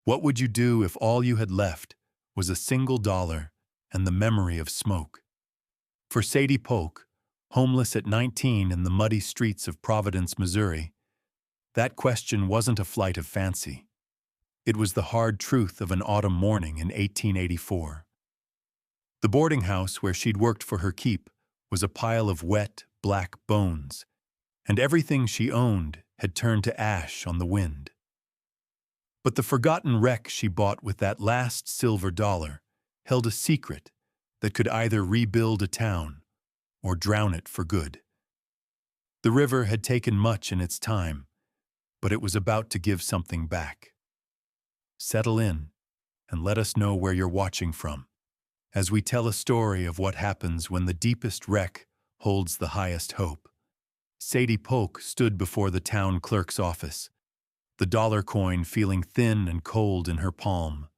What would you do if all you had left was a single dollar and the memory of smoke? For Sadie Polk, homeless at 19 in the muddy streets of Providence, Missouri, that question wasn't a flight of fancy. It was the hard truth of an autumn morning in 1884. The boarding house where she'd worked for her keep was a pile of wet, black bones, and everything she owned had turned to ash on the wind. But the forgotten wreck she bought with that last silver dollar held a secret that could either rebuild a town or drown it for good. The river had taken much in its time, but it was about to give something back. Settle in and let us know where you're watching from, as we tell a story of what happens when the deepest wreck holds the highest hope. Sadie Polk stood before the town clerk's office, the dollar coin feeling thin and cold in her palm.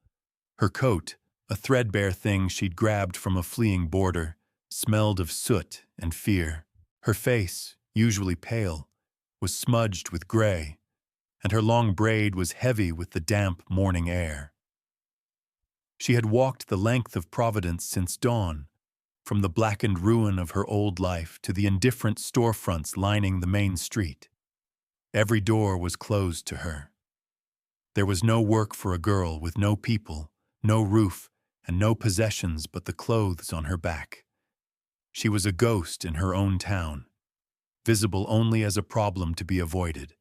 Her coat, a threadbare thing she'd grabbed from a fleeing boarder, smelled of soot and fear. Her face, usually pale, was smudged with gray, and her long braid was heavy with the damp morning air. She had walked the length of Providence since dawn, from the blackened ruin of her old life to the indifferent storefronts lining the main street. Every door was closed to her. There was no work for a girl with no people, no roof, and no possessions but the clothes on her back. She was a ghost in her own town, visible only as a problem to be avoided.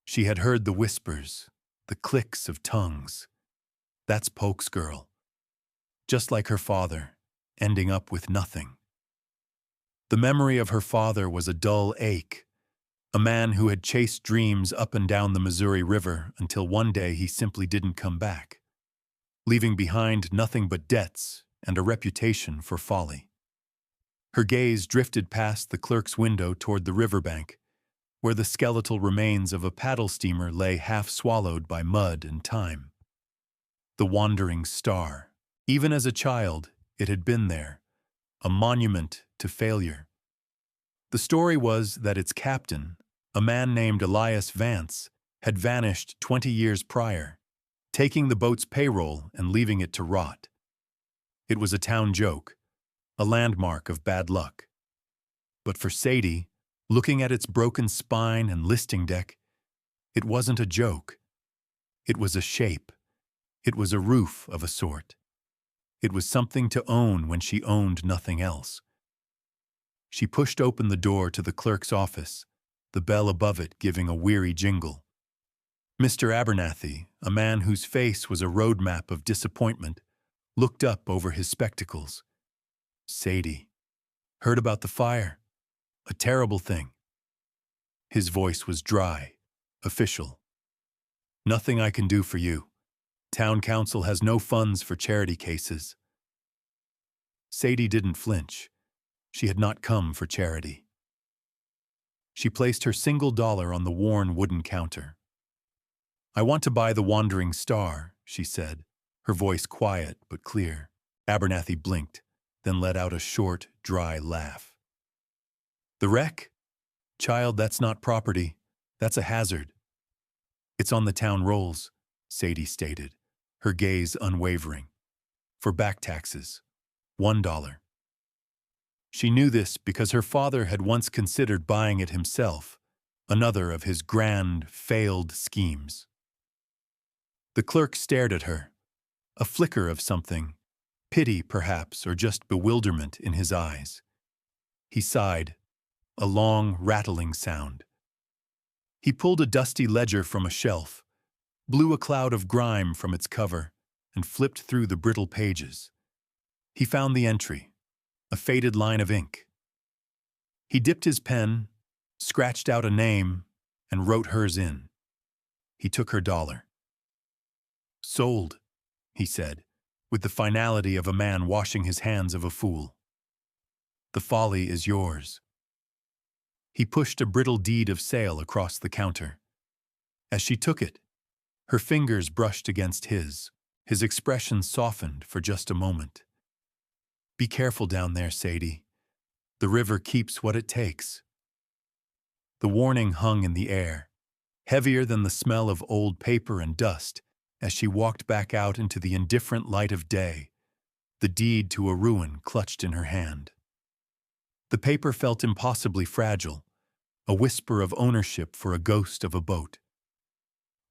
She had heard the whispers, the clicks of tongues. That's Polk's girl. Just like her father, ending up with nothing. The memory of her father was a dull ache, a man who had chased dreams up and down the Missouri River until one day he simply didn't come back, leaving behind nothing but debts and a reputation for folly. Her gaze drifted past the clerk's window toward the riverbank, where the skeletal remains of a paddle steamer lay half swallowed by mud and time. The wandering star. Even as a child, it had been there, a monument to failure. The story was that its captain, a man named Elias Vance, had vanished 20 years prior, taking the boat's payroll and leaving it to rot. It was a town joke, a landmark of bad luck. But for Sadie, looking at its broken spine and listing deck, it wasn't a joke. It was a shape. It was a roof of a sort. It was something to own when she owned nothing else. She pushed open the door to the clerk's office, the bell above it giving a weary jingle. Mr. Abernathy, a man whose face was a roadmap of disappointment, looked up over his spectacles. Sadie. Heard about the fire? A terrible thing. His voice was dry, official. Nothing I can do for you. Town council has no funds for charity cases. Sadie didn't flinch. She had not come for charity. She placed her single dollar on the worn wooden counter. I want to buy the Wandering Star, she said, her voice quiet but clear. Abernathy blinked, then let out a short, dry laugh. The wreck? Child, that's not property. That's a hazard. It's on the town rolls, Sadie stated, her gaze unwavering. For back taxes. $1. She knew this because her father had once considered buying it himself, another of his grand, failed schemes. The clerk stared at her, a flicker of something, pity perhaps, or just bewilderment in his eyes. He sighed, a long, rattling sound. He pulled a dusty ledger from a shelf, blew a cloud of grime from its cover, and flipped through the brittle pages. He found the entry, a faded line of ink. He dipped his pen, scratched out a name, and wrote hers in. He took her dollar. Sold, he said, with the finality of a man washing his hands of a fool. The folly is yours. He pushed a brittle deed of sale across the counter. As she took it, her fingers brushed against his expression softened for just a moment. Be careful down there, Sadie. The river keeps what it takes. The warning hung in the air, heavier than the smell of old paper and dust, as she walked back out into the indifferent light of day, the deed to a ruin clutched in her hand. The paper felt impossibly fragile, a whisper of ownership for a ghost of a boat.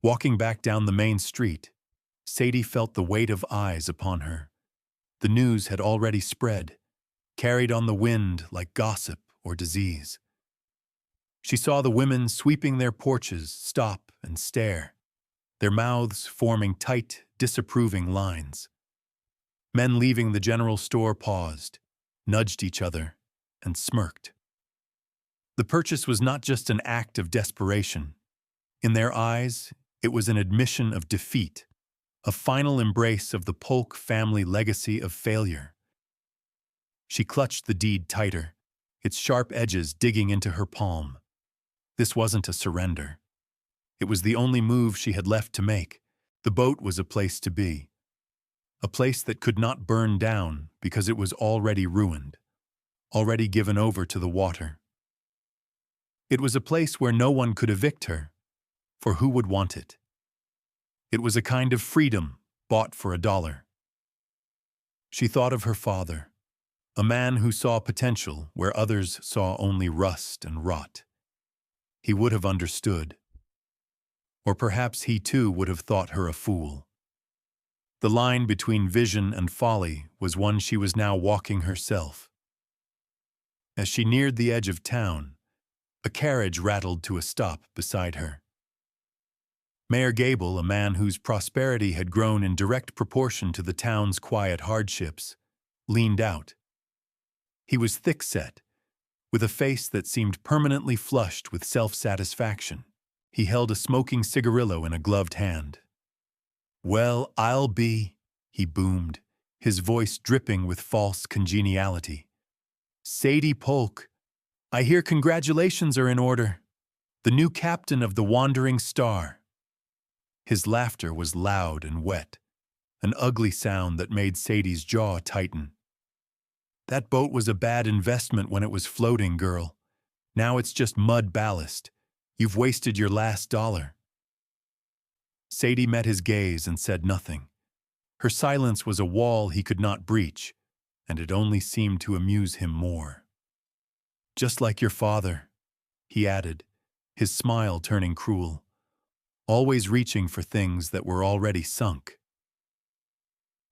Walking back down the main street, Sadie felt the weight of eyes upon her. The news had already spread, carried on the wind like gossip or disease. She saw the women sweeping their porches stop and stare, their mouths forming tight, disapproving lines. Men leaving the general store paused, nudged each other, and smirked. The purchase was not just an act of desperation. In their eyes, it was an admission of defeat, a final embrace of the Polk family legacy of failure. She clutched the deed tighter, its sharp edges digging into her palm. This wasn't a surrender. It was the only move she had left to make. The boat was a place to be. A place that could not burn down because it was already ruined, already given over to the water. It was a place where no one could evict her, for who would want it? It was a kind of freedom bought for $1. She thought of her father, a man who saw potential where others saw only rust and rot. He would have understood. Or perhaps he too would have thought her a fool. The line between vision and folly was one she was now walking herself. As she neared the edge of town, a carriage rattled to a stop beside her. Mayor Gable, a man whose prosperity had grown in direct proportion to the town's quiet hardships, leaned out. He was thick-set, with a face that seemed permanently flushed with self-satisfaction. He held a smoking cigarillo in a gloved hand. "Well, I'll be," he boomed, his voice dripping with false congeniality. "Sadie Polk, I hear congratulations are in order. The new captain of the Wandering Star." His laughter was loud and wet, an ugly sound that made Sadie's jaw tighten. "That boat was a bad investment when it was floating, girl. Now it's just mud ballast. You've wasted your last $1. Sadie met his gaze and said nothing. Her silence was a wall he could not breach, and it only seemed to amuse him more. "Just like your father," he added, his smile turning cruel, always reaching for things that were already sunk.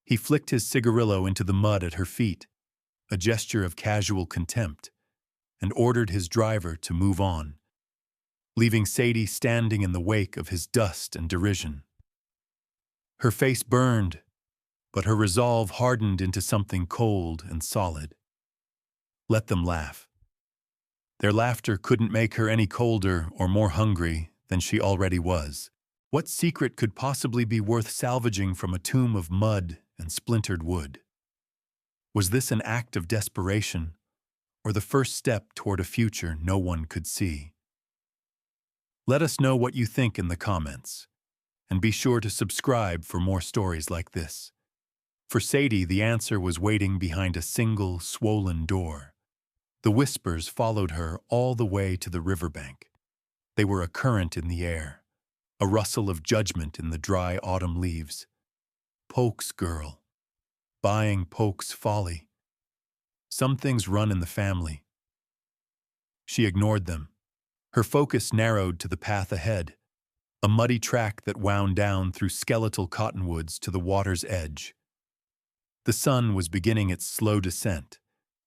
He flicked his cigarillo into the mud at her feet, a gesture of casual contempt, and ordered his driver to move on, leaving Sadie standing in the wake of his dust and derision. Her face burned, but her resolve hardened into something cold and solid. Let them laugh. Their laughter couldn't make her any colder or more hungry than she already was. What secret could possibly be worth salvaging from a tomb of mud and splintered wood? Was this an act of desperation, or the first step toward a future no one could see? Let us know what you think in the comments, and be sure to subscribe for more stories like this. For Sadie, the answer was waiting behind a single, swollen door. The whispers followed her all the way to the riverbank. They were a current in the air, a rustle of judgment in the dry autumn leaves. Polk's girl, buying Polk's folly. Some things run in the family. She ignored them. Her focus narrowed to the path ahead, a muddy track that wound down through skeletal cottonwoods to the water's edge. The sun was beginning its slow descent,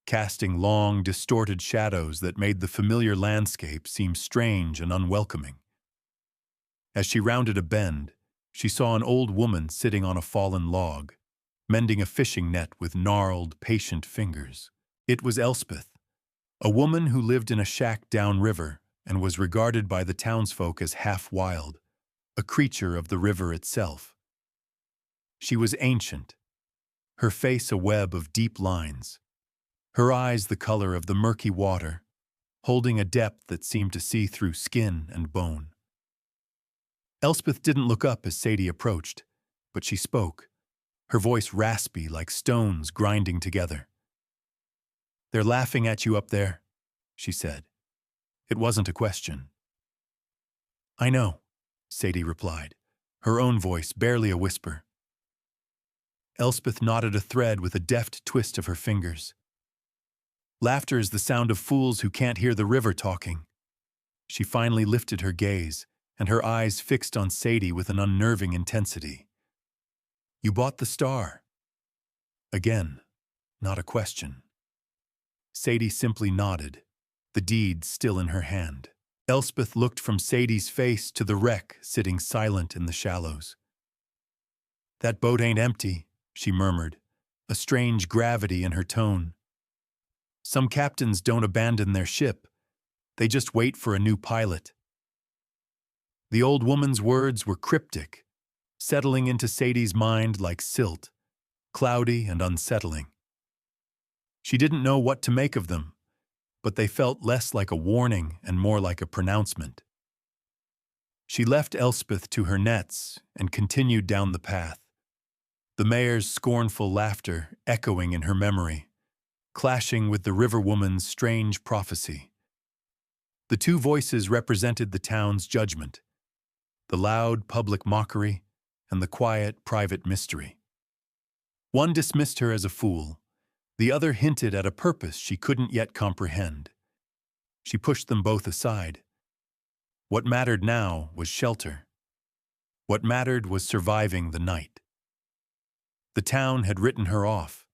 casting long, distorted shadows that made the familiar landscape seem strange and unwelcoming. As she rounded a bend, she saw an old woman sitting on a fallen log, mending a fishing net with gnarled, patient fingers. It was Elspeth, a woman who lived in a shack downriver and was regarded by the townsfolk as half-wild, a creature of the river itself. She was ancient, her face a web of deep lines, her eyes the color of the murky water, holding a depth that seemed to see through skin and bone. Elspeth didn't look up as Sadie approached, but she spoke, her voice raspy like stones grinding together. "They're laughing at you up there," she said. It wasn't a question. "I know," Sadie replied, her own voice barely a whisper. Elspeth knotted a thread with a deft twist of her fingers. Laughter is the sound of fools who can't hear the river talking. She finally lifted her gaze, and her eyes fixed on Sadie with an unnerving intensity. "You bought the star." Again, not a question. Sadie simply nodded, the deed still in her hand. Elspeth looked from Sadie's face to the wreck sitting silent in the shallows. "That boat ain't empty," she murmured, a strange gravity in her tone. "Some captains don't abandon their ship. They just wait for a new pilot." The old woman's words were cryptic, settling into Sadie's mind like silt, cloudy and unsettling. She didn't know what to make of them, but they felt less like a warning and more like a pronouncement. She left Elspeth to her nets and continued down the path, the mayor's scornful laughter echoing in her memory, clashing with the river woman's strange prophecy. The two voices represented the town's judgment, the loud public mockery and the quiet private mystery. One dismissed her as a fool, the other hinted at a purpose she couldn't yet comprehend. She pushed them both aside. What mattered now was shelter. What mattered was surviving the night. The town had written her off.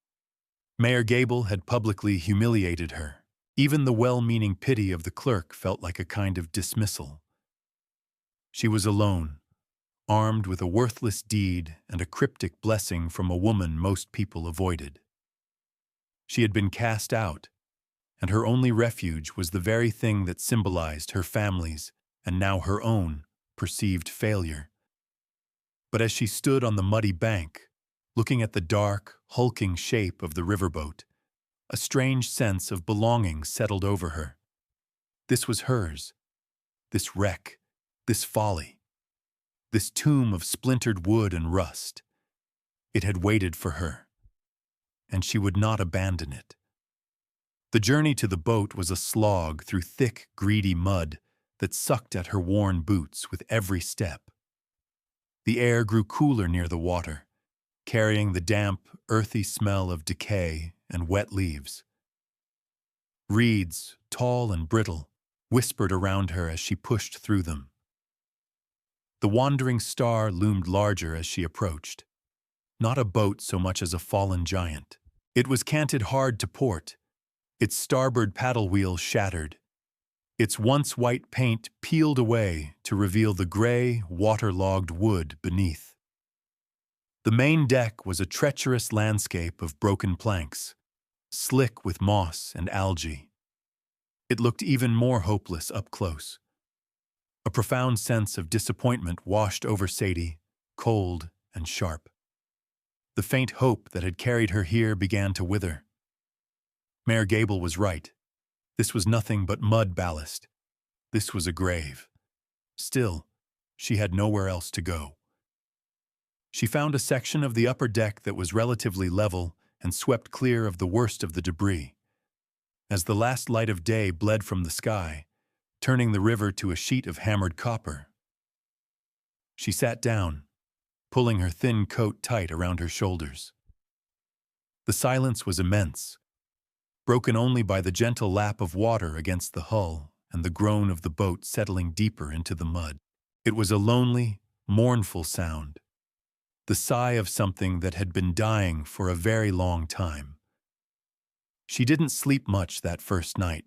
Mayor Gable had publicly humiliated her. Even the well-meaning pity of the clerk felt like a kind of dismissal. She was alone, armed with a worthless deed and a cryptic blessing from a woman most people avoided. She had been cast out, and her only refuge was the very thing that symbolized her family's, and now her own, perceived failure. But as she stood on the muddy bank, looking at the dark, hulking shape of the riverboat, a strange sense of belonging settled over her. This was hers, this wreck, this folly, this tomb of splintered wood and rust. It had waited for her, and she would not abandon it. The journey to the boat was a slog through thick, greedy mud that sucked at her worn boots with every step. The air grew cooler near the water, carrying the damp, earthy smell of decay and wet leaves. Reeds, tall and brittle, whispered around her as she pushed through them. The wandering star loomed larger as she approached. Not a boat so much as a fallen giant. It was canted hard to port, its starboard paddle wheel shattered, its once white paint peeled away to reveal the gray, waterlogged wood beneath. The main deck was a treacherous landscape of broken planks, slick with moss and algae. It looked even more hopeless up close. A profound sense of disappointment washed over Sadie, cold and sharp. The faint hope that had carried her here began to wither. Mayor Gable was right. This was nothing but mud ballast. This was a grave. Still, she had nowhere else to go. She found a section of the upper deck that was relatively level and swept clear of the worst of the debris. As the last light of day bled from the sky, turning the river to a sheet of hammered copper, she sat down, pulling her thin coat tight around her shoulders. The silence was immense, broken only by the gentle lap of water against the hull and the groan of the boat settling deeper into the mud. It was a lonely, mournful sound, the sigh of something that had been dying for a very long time. She didn't sleep much that first night.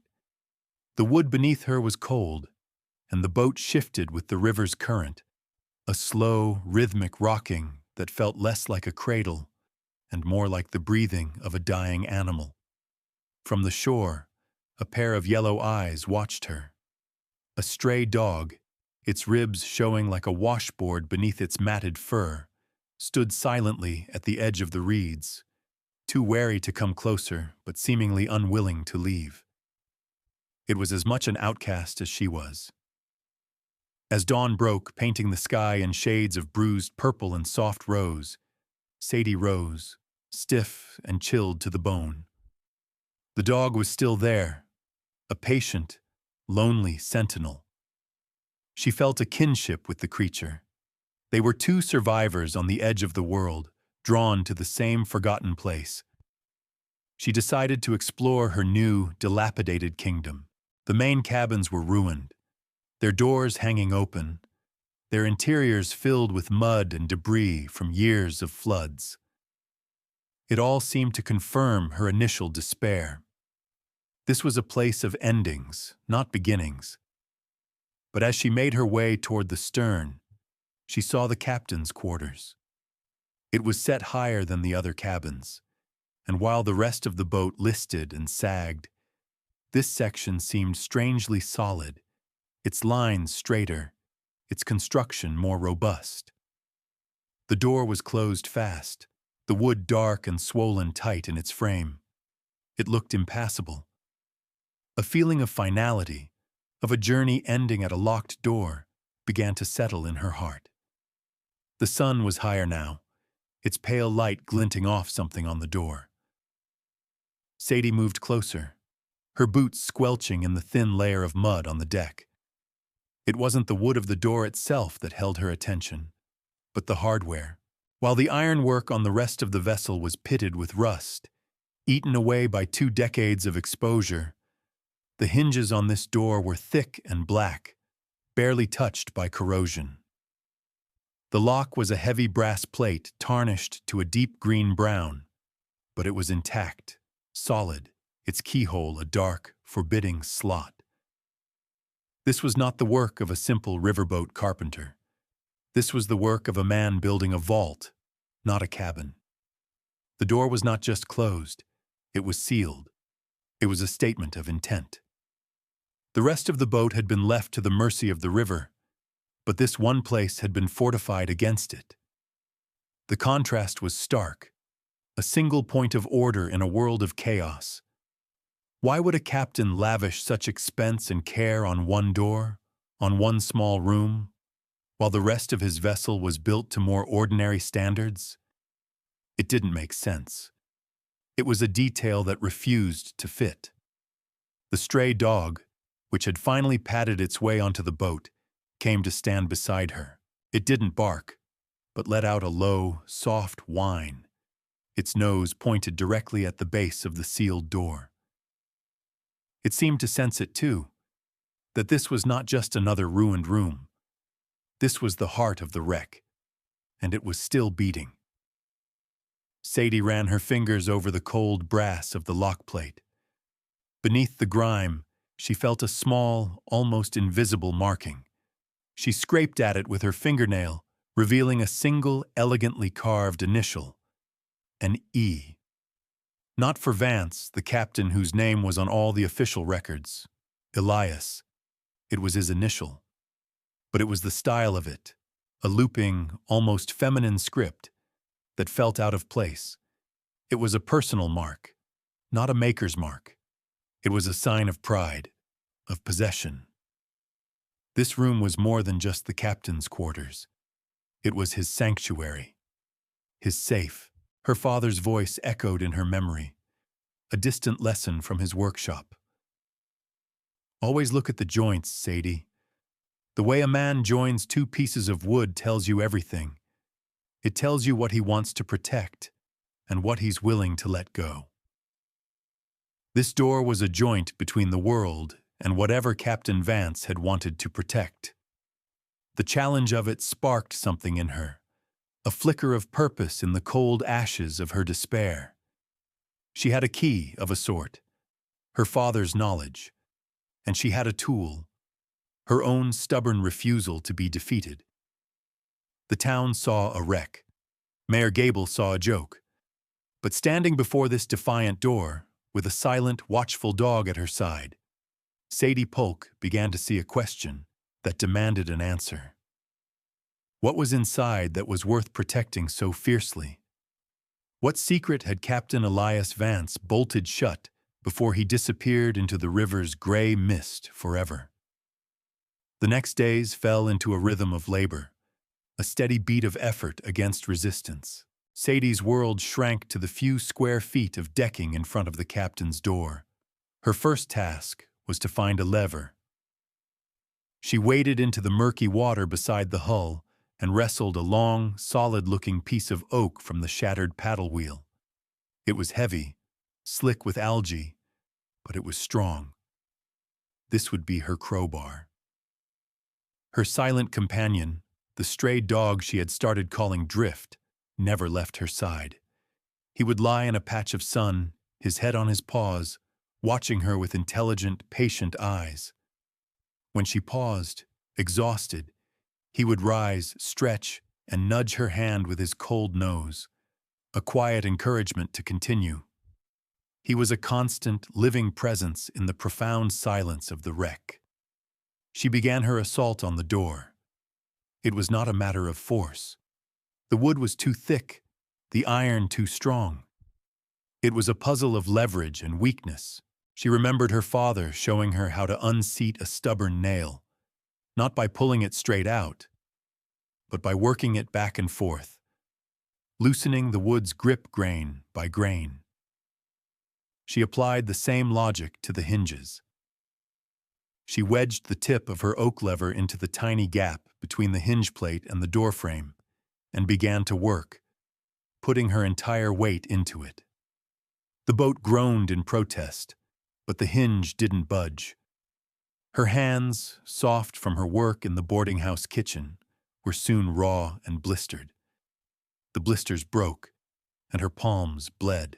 The wood beneath her was cold, and the boat shifted with the river's current, a slow, rhythmic rocking that felt less like a cradle and more like the breathing of a dying animal. From the shore, a pair of yellow eyes watched her. A stray dog, its ribs showing like a washboard beneath its matted fur, stood silently at the edge of the reeds, too wary to come closer but seemingly unwilling to leave. It was as much an outcast as she was. As dawn broke, painting the sky in shades of bruised purple and soft rose, Sadie rose, stiff and chilled to the bone. The dog was still there, a patient, lonely sentinel. She felt a kinship with the creature, They were two survivors on the edge of the world, drawn to the same forgotten place. She decided to explore her new, dilapidated kingdom. The main cabins were ruined, their doors hanging open, their interiors filled with mud and debris from years of floods. It all seemed to confirm her initial despair. This was a place of endings, not beginnings. But as she made her way toward the stern, she saw the captain's quarters. It was set higher than the other cabins, and while the rest of the boat listed and sagged, this section seemed strangely solid, its lines straighter, its construction more robust. The door was closed fast, the wood dark and swollen tight in its frame. It looked impassable. A feeling of finality, of a journey ending at a locked door, began to settle in her heart. The sun was higher now, its pale light glinting off something on the door. Sadie moved closer, her boots squelching in the thin layer of mud on the deck. It wasn't the wood of the door itself that held her attention, but the hardware. While the ironwork on the rest of the vessel was pitted with rust, eaten away by 2 decades of exposure, the hinges on this door were thick and black, barely touched by corrosion. The lock was a heavy brass plate tarnished to a deep green brown, but it was intact, solid, its keyhole a dark, forbidding slot. This was not the work of a simple riverboat carpenter. This was the work of a man building a vault, not a cabin. The door was not just closed, it was sealed. It was a statement of intent. The rest of the boat had been left to the mercy of the river, but this one place had been fortified against it. The contrast was stark, a single point of order in a world of chaos. Why would a captain lavish such expense and care on one door, on one small room, while the rest of his vessel was built to more ordinary standards? It didn't make sense. It was a detail that refused to fit. The stray dog, which had finally padded its way onto the boat, came to stand beside her. It didn't bark, but let out a low, soft whine. Its nose pointed directly at the base of the sealed door. It seemed to sense it too, that this was not just another ruined room. This was the heart of the wreck, and it was still beating. Sadie ran her fingers over the cold brass of the lock plate. Beneath the grime, she felt a small, almost invisible marking. She scraped at it with her fingernail, revealing a single, elegantly carved initial, an E. Not for Vance, the captain whose name was on all the official records, Elias. It was his initial. But it was the style of it, a looping, almost feminine script that felt out of place. It was a personal mark, not a maker's mark. It was a sign of pride, of possession. This room was more than just the captain's quarters. It was his sanctuary, his safe. Her father's voice echoed in her memory, a distant lesson from his workshop. Always look at the joints, Sadie. The way a man joins 2 pieces of wood tells you everything. It tells you what he wants to protect and what he's willing to let go. This door was a joint between the world and whatever Captain Vance had wanted to protect. The challenge of it sparked something in her, a flicker of purpose in the cold ashes of her despair. She had a key of a sort, her father's knowledge, and she had a tool, her own stubborn refusal to be defeated. The town saw a wreck. Mayor Gable saw a joke. But standing before this defiant door, with a silent, watchful dog at her side, Sadie Polk began to see a question that demanded an answer. What was inside that was worth protecting so fiercely? What secret had Captain Elias Vance bolted shut before he disappeared into the river's gray mist forever? The next days fell into a rhythm of labor, a steady beat of effort against resistance. Sadie's world shrank to the few square feet of decking in front of the captain's door. Her first task was to find a lever. She waded into the murky water beside the hull and wrestled a long, solid-looking piece of oak from the shattered paddle wheel. It was heavy, slick with algae, but it was strong. This would be her crowbar. Her silent companion, the stray dog she had started calling Drift, never left her side. He would lie in a patch of sun, his head on his paws, watching her with intelligent, patient eyes. When she paused, exhausted, he would rise, stretch, and nudge her hand with his cold nose, a quiet encouragement to continue. He was a constant, living presence in the profound silence of the wreck. She began her assault on the door. It was not a matter of force. The wood was too thick, the iron too strong. It was a puzzle of leverage and weakness. She remembered her father showing her how to unseat a stubborn nail, not by pulling it straight out, but by working it back and forth, loosening the wood's grip grain by grain. She applied the same logic to the hinges. She wedged the tip of her oak lever into the tiny gap between the hinge plate and the door frame and began to work, putting her entire weight into it. The boat groaned in protest, but the hinge didn't budge. Her hands, soft from her work in the boarding house kitchen, were soon raw and blistered. The blisters broke, and her palms bled.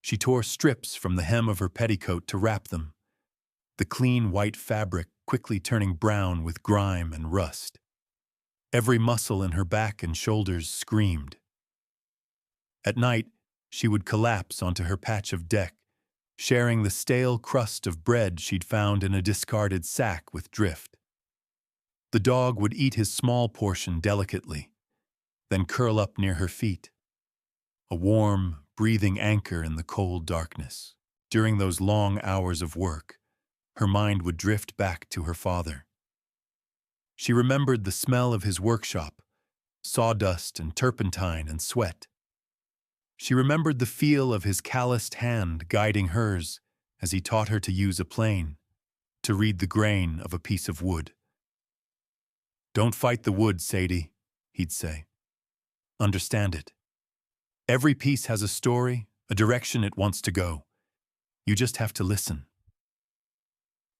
She tore strips from the hem of her petticoat to wrap them, the clean white fabric quickly turning brown with grime and rust. Every muscle in her back and shoulders screamed. At night, she would collapse onto her patch of deck, sharing the stale crust of bread she'd found in a discarded sack with Drift. The dog would eat his small portion delicately, then curl up near her feet, a warm, breathing anchor in the cold darkness. During those long hours of work, her mind would drift back to her father. She remembered the smell of his workshop, sawdust and turpentine and sweat. She remembered the feel of his calloused hand guiding hers as he taught her to use a plane, to read the grain of a piece of wood. "Don't fight the wood, Sadie," he'd say. "Understand it. Every piece has a story, a direction it wants to go. You just have to listen."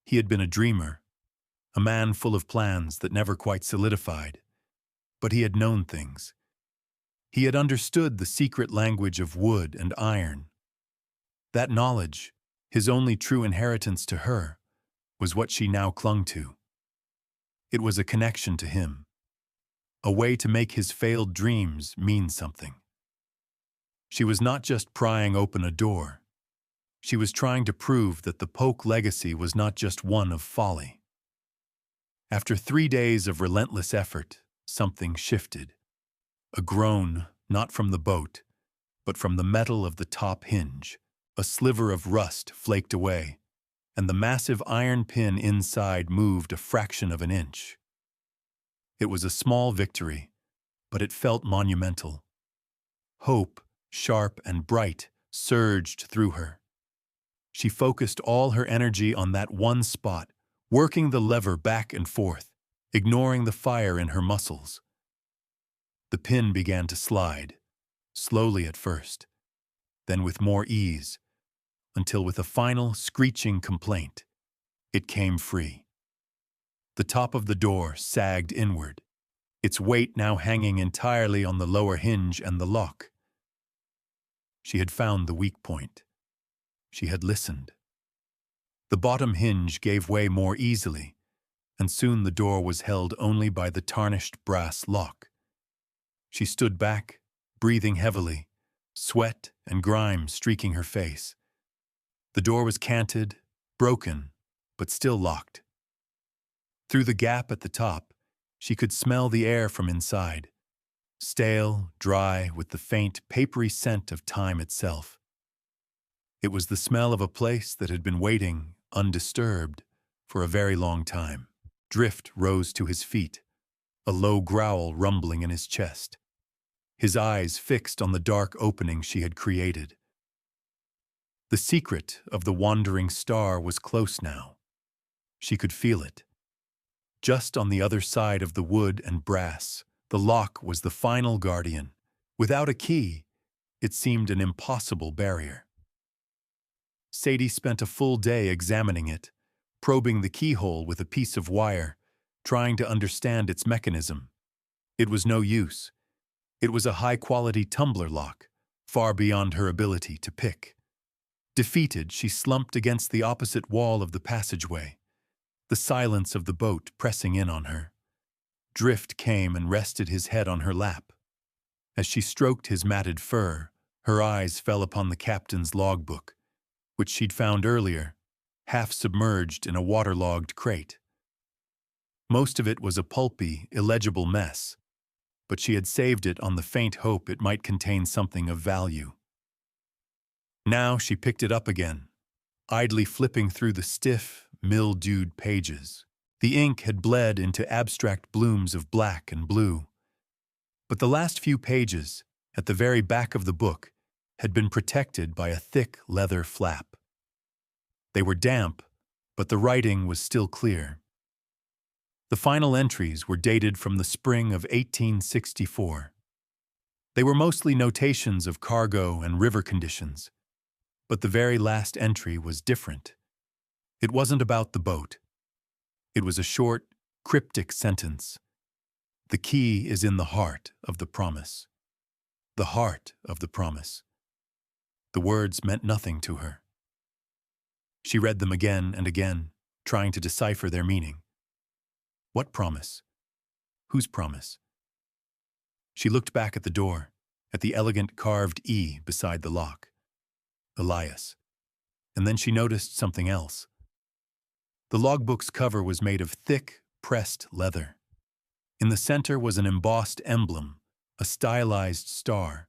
He had been a dreamer, a man full of plans that never quite solidified, but he had known things. He had understood the secret language of wood and iron. That knowledge, his only true inheritance to her, was what she now clung to. It was a connection to him, a way to make his failed dreams mean something. She was not just prying open a door. She was trying to prove that the Polk legacy was not just one of folly. After 3 days of relentless effort, something shifted. A groan, not from the boat, but from the metal of the top hinge. A sliver of rust flaked away, and the massive iron pin inside moved a fraction of an inch. It was a small victory, but it felt monumental. Hope, sharp and bright, surged through her. She focused all her energy on that one spot, working the lever back and forth, ignoring the fire in her muscles. The pin began to slide, slowly at first, then with more ease, until with a final screeching complaint, it came free. The top of the door sagged inward, its weight now hanging entirely on the lower hinge and the lock. She had found the weak point. She had listened. The bottom hinge gave way more easily, and soon the door was held only by the tarnished brass lock. She stood back, breathing heavily, sweat and grime streaking her face. The door was canted, broken, but still locked. Through the gap at the top, she could smell the air from inside, stale, dry, with the faint, papery scent of time itself. It was the smell of a place that had been waiting, undisturbed, for a very long time. Drift rose to his feet, a low growl rumbling in his chest, his eyes fixed on the dark opening she had created. The secret of the wandering star was close now. She could feel it. Just on the other side of the wood and brass, the lock was the final guardian. Without a key, it seemed an impossible barrier. Sadie spent a full day examining it, probing the keyhole with a piece of wire, trying to understand its mechanism. It was no use. It was a high-quality tumbler lock, far beyond her ability to pick. Defeated, she slumped against the opposite wall of the passageway, the silence of the boat pressing in on her. Drift came and rested his head on her lap. As she stroked his matted fur, her eyes fell upon the captain's logbook, which she'd found earlier, half submerged in a waterlogged crate. Most of it was a pulpy, illegible mess, but she had saved it on the faint hope it might contain something of value. Now she picked it up again, idly flipping through the stiff, mildewed pages. The ink had bled into abstract blooms of black and blue. But the last few pages, at the very back of the book, had been protected by a thick leather flap. They were damp, but the writing was still clear. The final entries were dated from the spring of 1864. They were mostly notations of cargo and river conditions, but the very last entry was different. It wasn't about the boat. It was a short, cryptic sentence. The key is in the heart of the promise. The heart of the promise. The words meant nothing to her. She read them again and again, trying to decipher their meaning. What promise? Whose promise? She looked back at the door, at the elegant carved E beside the lock. Elias. And then she noticed something else. The logbook's cover was made of thick, pressed leather. In the center was an embossed emblem, a stylized star.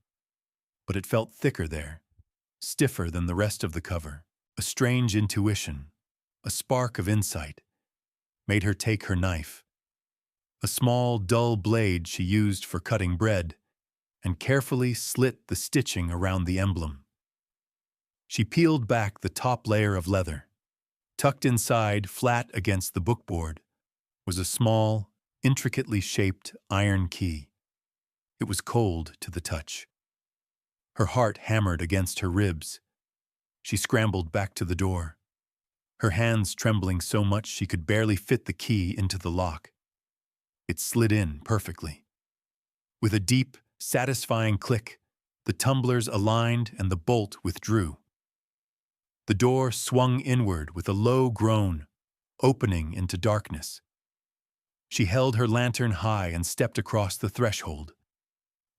But it felt thicker there, stiffer than the rest of the cover. A strange intuition, a spark of insight, made her take her knife, a small, dull blade she used for cutting bread, and carefully slit the stitching around the emblem. She peeled back the top layer of leather. Tucked inside, flat against the bookboard, was a small, intricately shaped iron key. It was cold to the touch. Her heart hammered against her ribs. She scrambled back to the door, her hands trembling so much she could barely fit the key into the lock. It slid in perfectly. With a deep, satisfying click, the tumblers aligned and the bolt withdrew. The door swung inward with a low groan, opening into darkness. She held her lantern high and stepped across the threshold.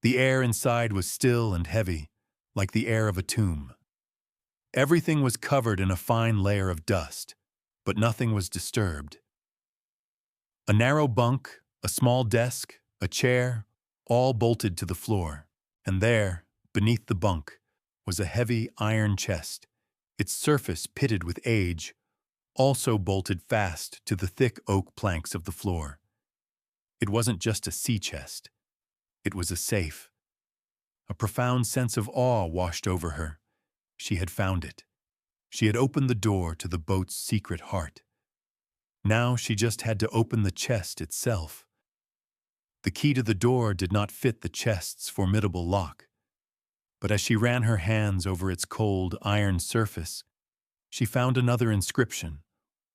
The air inside was still and heavy, like the air of a tomb. Everything was covered in a fine layer of dust, but nothing was disturbed. A narrow bunk, a small desk, a chair, all bolted to the floor, and there, beneath the bunk, was a heavy iron chest, its surface pitted with age, also bolted fast to the thick oak planks of the floor. It wasn't just a sea chest. It was a safe. A profound sense of awe washed over her. She had found it. She had opened the door to the boat's secret heart. Now she just had to open the chest itself. The key to the door did not fit the chest's formidable lock. But as she ran her hands over its cold iron surface, she found another inscription,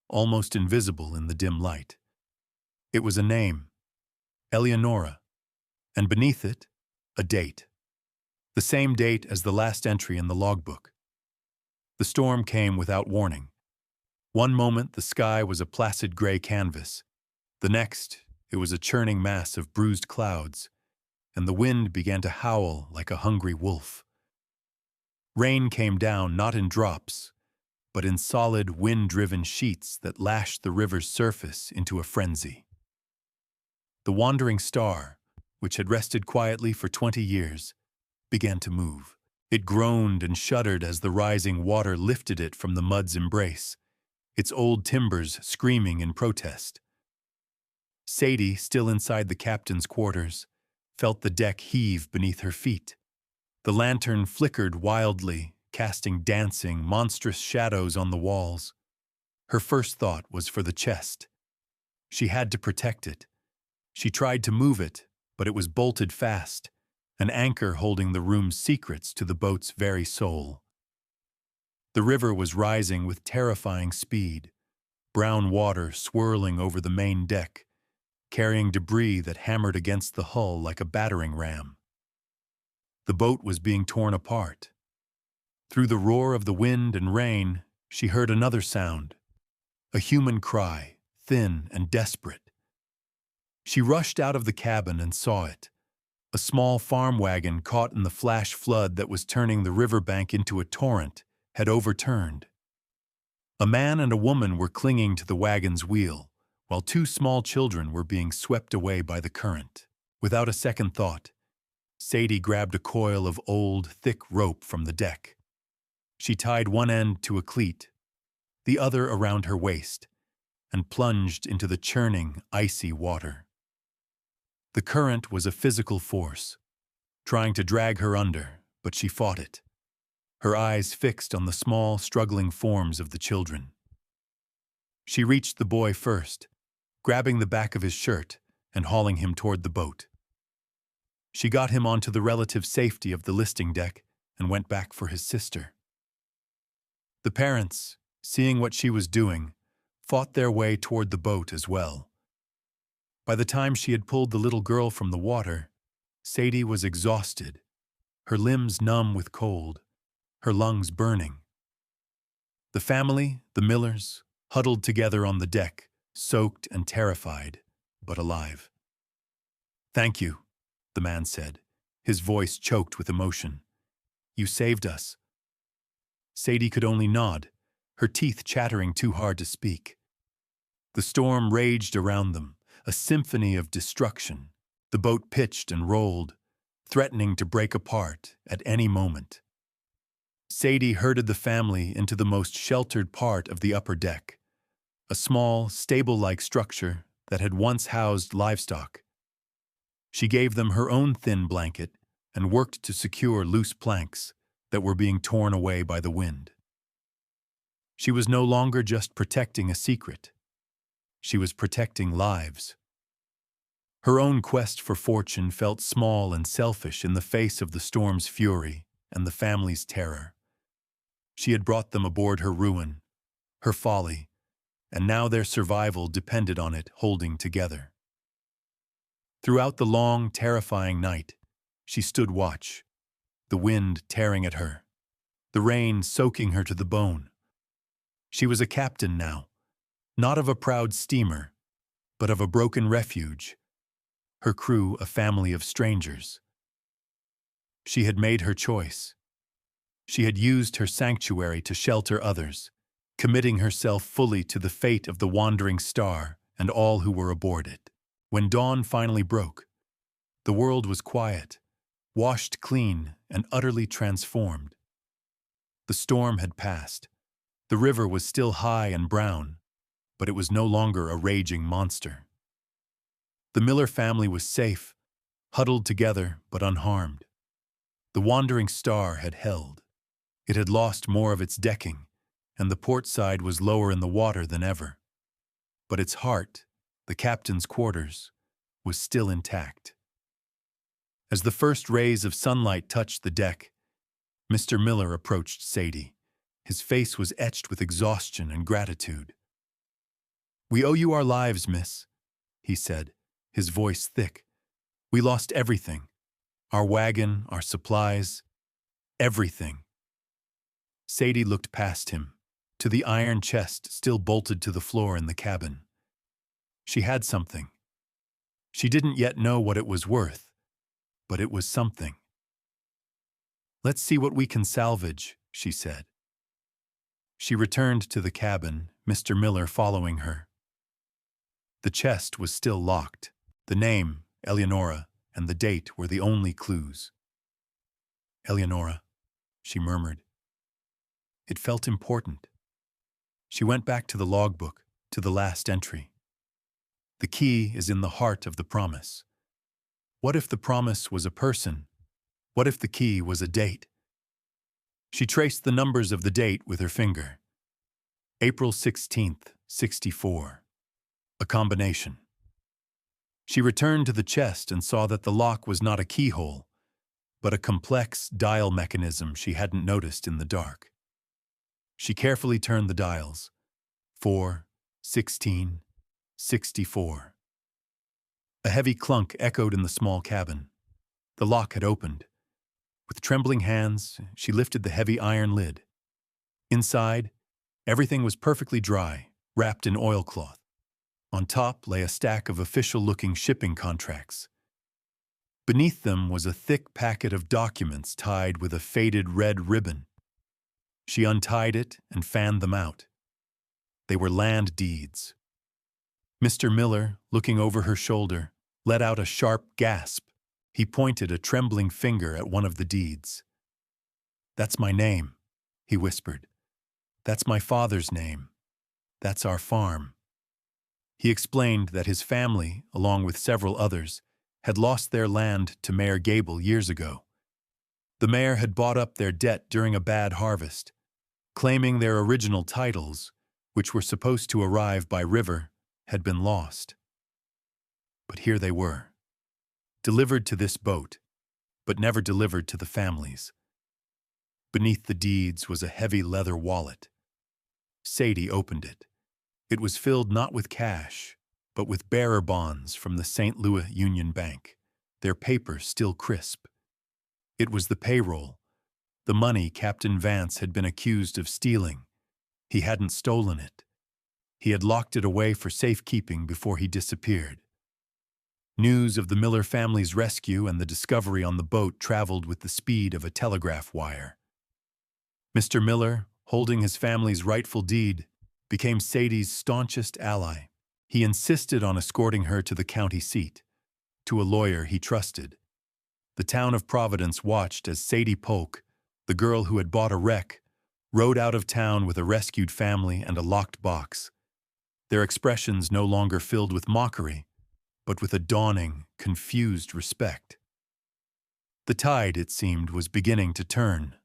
almost invisible in the dim light. It was a name, Eleonora, and beneath it, a date. The same date as the last entry in the logbook. The storm came without warning. One moment the sky was a placid gray canvas. The next, it was a churning mass of bruised clouds, and the wind began to howl like a hungry wolf. Rain came down not in drops, but in solid, wind-driven sheets that lashed the river's surface into a frenzy. The wandering star, which had rested quietly for 20 years, began to move. It groaned and shuddered as the rising water lifted it from the mud's embrace, its old timbers screaming in protest. Sadie, still inside the captain's quarters, felt the deck heave beneath her feet. The lantern flickered wildly, casting dancing, monstrous shadows on the walls. Her first thought was for the chest. She had to protect it. She tried to move it, but it was bolted fast, an anchor holding the room's secrets to the boat's very soul. The river was rising with terrifying speed, brown water swirling over the main deck, carrying debris that hammered against the hull like a battering ram. The boat was being torn apart. Through the roar of the wind and rain, she heard another sound, a human cry, thin and desperate. She rushed out of the cabin and saw it. A small farm wagon caught in the flash flood that was turning the riverbank into a torrent had overturned. A man and a woman were clinging to the wagon's wheel, while two small children were being swept away by the current. Without a second thought, Sadie grabbed a coil of old, thick rope from the deck. She tied one end to a cleat, the other around her waist, and plunged into the churning, icy water. The current was a physical force, trying to drag her under, but she fought it, her eyes fixed on the small, struggling forms of the children. She reached the boy first, grabbing the back of his shirt and hauling him toward the boat. She got him onto the relative safety of the listing deck and went back for his sister. The parents, seeing what she was doing, fought their way toward the boat as well. By the time she had pulled the little girl from the water, Sadie was exhausted, her limbs numb with cold, her lungs burning. The family, the Millers, huddled together on the deck, soaked and terrified, but alive. "Thank you," the man said, his voice choked with emotion. "You saved us." Sadie could only nod, her teeth chattering too hard to speak. The storm raged around them, a symphony of destruction. The boat pitched and rolled, threatening to break apart at any moment. Sadie herded the family into the most sheltered part of the upper deck, a small, stable-like structure that had once housed livestock. She gave them her own thin blanket and worked to secure loose planks that were being torn away by the wind. She was no longer just protecting a secret. She was protecting lives. Her own quest for fortune felt small and selfish in the face of the storm's fury and the family's terror. She had brought them aboard her ruin, her folly, and now their survival depended on it holding together. Throughout the long, terrifying night, she stood watch, the wind tearing at her, the rain soaking her to the bone. She was a captain now, not of a proud steamer, but of a broken refuge, her crew a family of strangers. She had made her choice. She had used her sanctuary to shelter others, committing herself fully to the fate of the wandering star and all who were aboard it. When dawn finally broke, the world was quiet, washed clean and utterly transformed. The storm had passed. The river was still high and brown, but it was no longer a raging monster. The Miller family was safe, huddled together but unharmed. The wandering star had held. It had lost more of its decking, and the port side was lower in the water than ever. But its heart, the captain's quarters, was still intact. As the first rays of sunlight touched the deck, Mr. Miller approached Sadie. His face was etched with exhaustion and gratitude. "We owe you our lives, miss," he said, his voice thick. "We lost everything. Our wagon, our supplies, everything." Sadie looked past him, to the iron chest still bolted to the floor in the cabin. She had something. She didn't yet know what it was worth, but it was something. "Let's see what we can salvage," she said. She returned to the cabin, Mr. Miller following her. The chest was still locked. The name, Eleonora, and the date were the only clues. "Eleonora," she murmured. It felt important. She went back to the logbook, to the last entry. The key is in the heart of the promise. What if the promise was a person? What if the key was a date? She traced the numbers of the date with her finger. April 16th, 64. A combination. She returned to the chest and saw that the lock was not a keyhole, but a complex dial mechanism she hadn't noticed in the dark. She carefully turned the dials. 4, 16, 64. A heavy clunk echoed in the small cabin. The lock had opened. With trembling hands, she lifted the heavy iron lid. Inside, everything was perfectly dry, wrapped in oilcloth. On top lay a stack of official-looking shipping contracts. Beneath them was a thick packet of documents tied with a faded red ribbon. She untied it and fanned them out. They were land deeds. Mr. Miller, looking over her shoulder, let out a sharp gasp. He pointed a trembling finger at one of the deeds. "That's my name," he whispered. "That's my father's name. That's our farm." He explained that his family, along with several others, had lost their land to Mayor Gable years ago. The mayor had bought up their debt during a bad harvest, claiming their original titles, which were supposed to arrive by river, had been lost. But here they were, delivered to this boat, but never delivered to the families. Beneath the deeds was a heavy leather wallet. Sadie opened it. It was filled not with cash, but with bearer bonds from the St. Louis Union Bank, their paper still crisp. It was the payroll, the money Captain Vance had been accused of stealing. He hadn't stolen it. He had locked it away for safekeeping before he disappeared. News of the Miller family's rescue and the discovery on the boat traveled with the speed of a telegraph wire. Mr. Miller, holding his family's rightful deed, became Sadie's staunchest ally. He insisted on escorting her to the county seat, to a lawyer he trusted. The town of Providence watched as Sadie Polk, the girl who had bought a wreck, rode out of town with a rescued family and a locked box. Their expressions no longer filled with mockery, but with a dawning, confused respect. The tide, it seemed, was beginning to turn.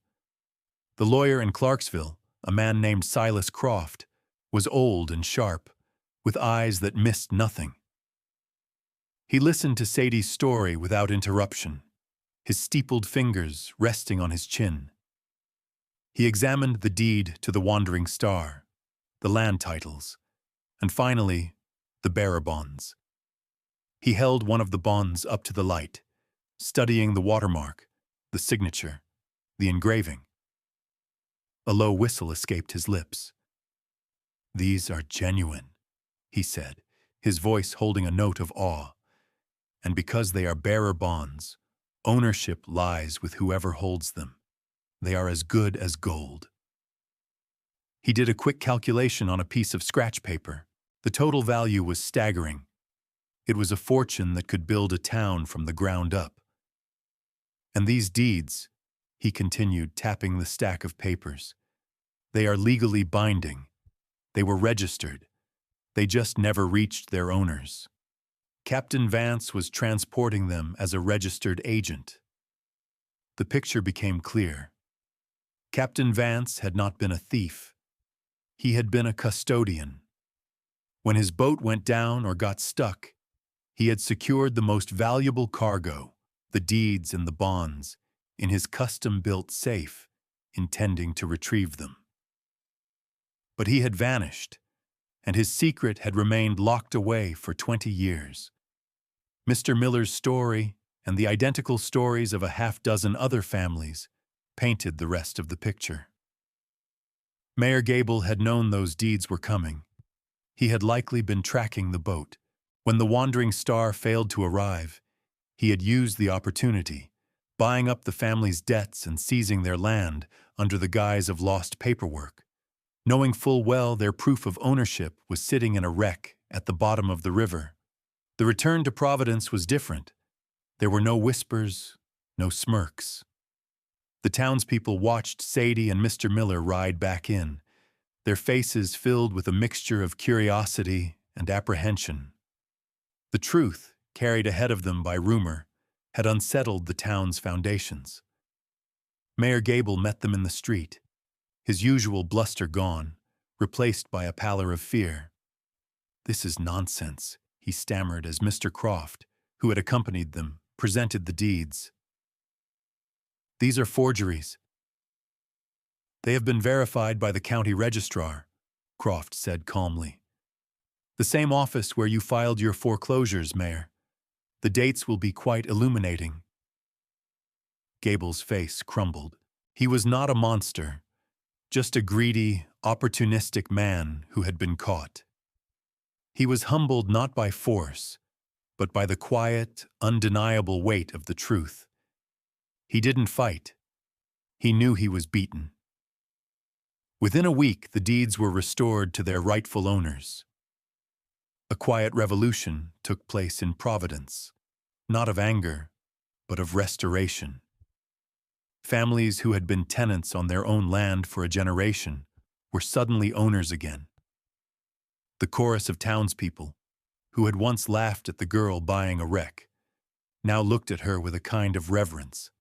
The lawyer in Clarksville, a man named Silas Croft, was old and sharp, with eyes that missed nothing. He listened to Sadie's story without interruption, his steepled fingers resting on his chin. He examined the deed to the Wandering Star, the land titles, and finally, the bearer bonds. He held one of the bonds up to the light, studying the watermark, the signature, the engraving. A low whistle escaped his lips. "These are genuine," he said, his voice holding a note of awe. "And because they are bearer bonds, ownership lies with whoever holds them. They are as good as gold." He did a quick calculation on a piece of scratch paper. The total value was staggering. It was a fortune that could build a town from the ground up. "And these deeds," he continued, tapping the stack of papers, "they are legally binding. They were registered. They just never reached their owners. Captain Vance was transporting them as a registered agent." The picture became clear. Captain Vance had not been a thief. He had been a custodian. When his boat went down or got stuck, he had secured the most valuable cargo, the deeds and the bonds, in his custom-built safe, intending to retrieve them. But he had vanished, and his secret had remained locked away for 20 years. Mr. Miller's story and the identical stories of a half-dozen other families painted the rest of the picture. Mayor Gable had known those deeds were coming. He had likely been tracking the boat. When the Wandering Star failed to arrive, he had used the opportunity, buying up the family's debts and seizing their land under the guise of lost paperwork, knowing full well their proof of ownership was sitting in a wreck at the bottom of the river. The return to Providence was different. There were no whispers, no smirks. The townspeople watched Sadie and Mr. Miller ride back in, their faces filled with a mixture of curiosity and apprehension. The truth, carried ahead of them by rumor, had unsettled the town's foundations. Mayor Gable met them in the street, his usual bluster gone, replaced by a pallor of fear. "This is nonsense," he stammered as Mr. Croft, who had accompanied them, presented the deeds. "These are forgeries. They have been verified by the county registrar," Croft said calmly. "The same office where you filed your foreclosures, Mayor. The dates will be quite illuminating." Gable's face crumbled. He was not a monster, just a greedy, opportunistic man who had been caught. He was humbled not by force, but by the quiet, undeniable weight of the truth. He didn't fight. He knew he was beaten. Within a week, the deeds were restored to their rightful owners. A quiet revolution took place in Providence, not of anger, but of restoration. Families who had been tenants on their own land for a generation were suddenly owners again. The chorus of townspeople, who had once laughed at the girl buying a wreck, now looked at her with a kind of reverence.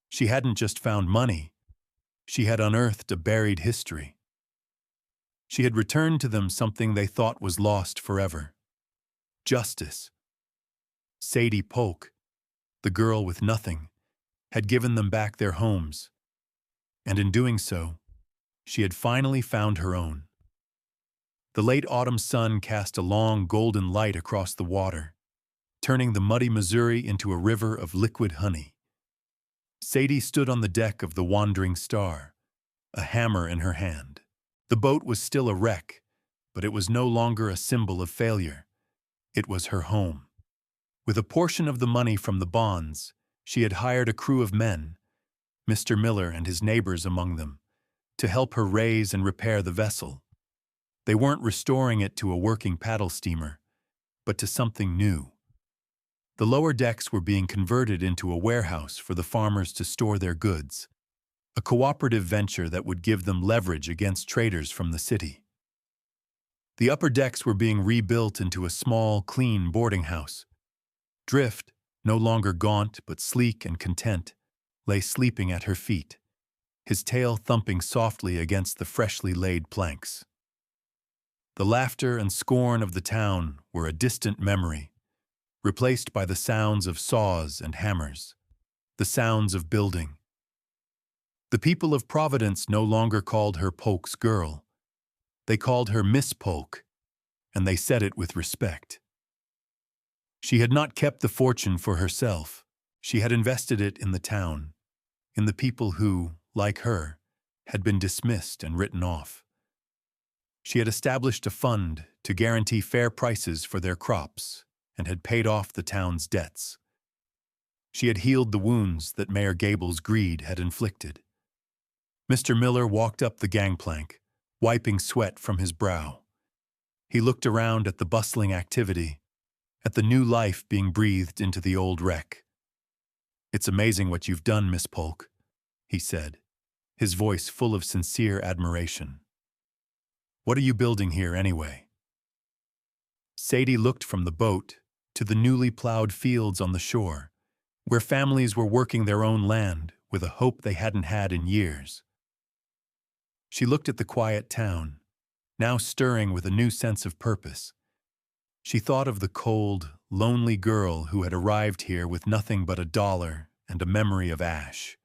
She hadn't just found money, she had unearthed a buried history. She had returned to them something they thought was lost forever: justice. Sadie Polk, the girl with nothing, had given them back their homes, and in doing so, she had finally found her own. The late autumn sun cast a long golden light across the water, turning the muddy Missouri into a river of liquid honey. Sadie stood on the deck of the Wandering Star, a hammer in her hand. The boat was still a wreck, but it was no longer a symbol of failure. It was her home. With a portion of the money from the bonds, she had hired a crew of men, Mr. Miller and his neighbors among them, to help her raise and repair the vessel. They weren't restoring it to a working paddle steamer, but to something new. The lower decks were being converted into a warehouse for the farmers to store their goods, a cooperative venture that would give them leverage against traders from the city. The upper decks were being rebuilt into a small, clean boarding house. Drift, no longer gaunt but sleek and content, lay sleeping at her feet, his tail thumping softly against the freshly laid planks. The laughter and scorn of the town were a distant memory, replaced by the sounds of saws and hammers, the sounds of building. The people of Providence no longer called her Polk's girl. They called her Miss Polk, and they said it with respect. She had not kept the fortune for herself. She had invested it in the town, in the people who, like her, had been dismissed and written off. She had established a fund to guarantee fair prices for their crops and had paid off the town's debts. She had healed the wounds that Mayor Gable's greed had inflicted. Mr. Miller walked up the gangplank, wiping sweat from his brow. He looked around at the bustling activity, at the new life being breathed into the old wreck. "It's amazing what you've done, Miss Polk," he said, his voice full of sincere admiration. "What are you building here, anyway?" Sadie looked from the boat to the newly plowed fields on the shore, where families were working their own land with a hope they hadn't had in years. She looked at the quiet town, now stirring with a new sense of purpose. She thought of the cold, lonely girl who had arrived here with nothing but $1 and a memory of ash.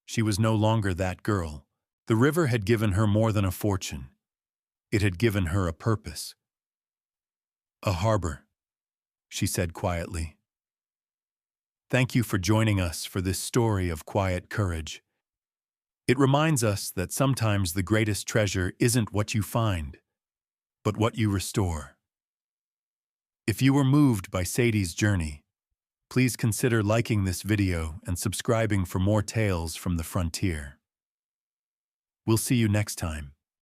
She was no longer that girl. The river had given her more than a fortune. It had given her a purpose. "A harbor," she said quietly. "Thank you for joining us for this story of quiet courage. It reminds us that sometimes the greatest treasure isn't what you find, but what you restore." If you were moved by Sadie's journey, please consider liking this video and subscribing for more tales from the frontier. We'll see you next time.